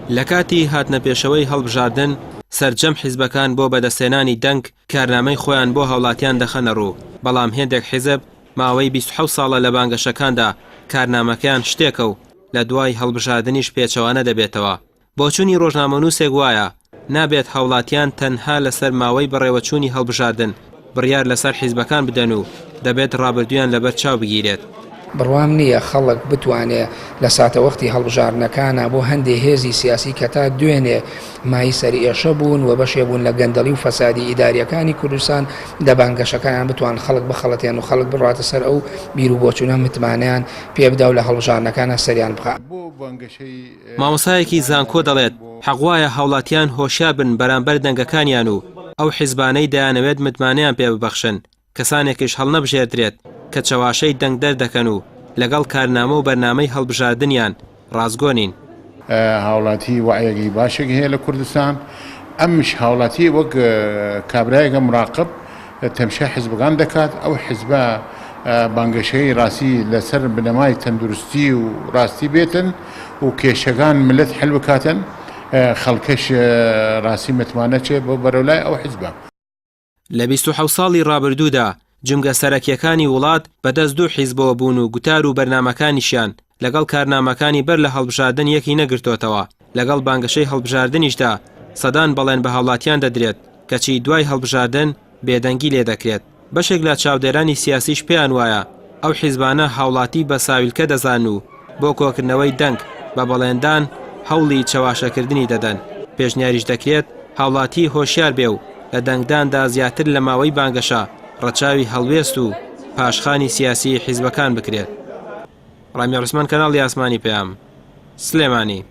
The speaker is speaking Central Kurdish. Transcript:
لە کاتی هاتنەپێشەوەی هەڵبژاردن سەرجەم حیزبەکان بۆ بەدەستێنانی دەنگ کارنامەی خۆیان بۆ هاوڵاتیان دەخەنە ڕوو، بەڵام هێندێک حیزب ماوەی 27 ساڵە لە بانگەشەکاندا کارنامەکەیان شتێکە و لە دوای هەڵبژاردنیش پێچەوانە دەبێتەوە. بۆچوونی ڕۆژنامەنووسێک وایە نابێت هاوڵاتیان تەنها لەسەر ماوەی بەڕێوەچوونی هەڵبژاردن بڕیار لەسەر حیزبەکان بدەن و دەبێت ڕابردویان لەبەر چاو بگیرێت. بڕوام نییە خەڵک بتوانێت لە ساتەوەختی هەڵبژاردنەکانە بۆ هەندێک هێزی سیاسی کە تا دوێنێ مای سەری ئێشە بوون و بەشێ بوون لە گەندەڵی و فەسادی ئیداریەکانی کوردستان دەبانگەشەکانیان بتوان خەڵک بخەڵەتێن و خەڵک بڕاتە سەر ئەو بیر و بۆچوونە متمانیان پێبدا و لە هەڵبژاردنەکانە سەریان بخات. مامۆسایەکی زانکۆ دەڵێت حەقوایە هاوڵاتیان هۆشیار بن بەرامبەر دەنگەکانیان و ئەو حیزبانەی دەیانەوێت متمانیان پێ ببەخشن، کەسانێکیش هەڵنەبژێردرێت کە چەواشەی دەنگ دەردەکەن و لەگەڵ کارنامە و بەرنامەی هەڵبژاردنیان ڕازگۆنین. هاوڵاتی وعیەکی باشێکی هەیە لە کوردستان، ئەمش هاوڵاتی وەک کابرایەکە مراقب تەمشا حیزبەکان دەکات، ئەو حیزبە بانگەشەی ڕاستی لەسەر بنەمای تەندروستی و ڕاستی بێتن و کێشەکان ملت حل بکاتن، خەڵکەش ڕاستی متمانە چێ بۆ بەرەولای ئەو حیزبە. لە 27 ساڵی ڕابردوودا جمگە سەرەکیەکانی وڵات بەدەست دوو حیزبەوە بوون و گوتار و بەرنامەکانیشیان لەگەڵ کارنامەکانی بەر لە هەڵبژاردن یەکی نەگرتوتەوە. لەگەڵ بانگەشەی هەڵبژاردنیشدا سەدان بەڵێن بە هاوڵاتیان دەدرێت کەچی دوای هەڵبژاردن بێدەنگی لێ دەکرێت. بەشێک لە چاودێرانی سیاسیش پێیان وایە ئەو حیزبانە هاوڵاتی بە ساویلکە دەزان و بۆ کۆکردنەوەی دەنگ بە بەڵێندان هەوڵی چەواشەکردنی دەدەن. پێشنیاریش دەکرێت هاوڵاتی هۆشیار بێ و لە دەنگداندا زیاتر لە ماوەی بانگەشە ڕەچاوی هەڵوێست و پاشخانی سیاسی حیزبەکان بکرێت. ڕامی عوسمان، کەناڵی ئاسمانی پێام، سلێمانی.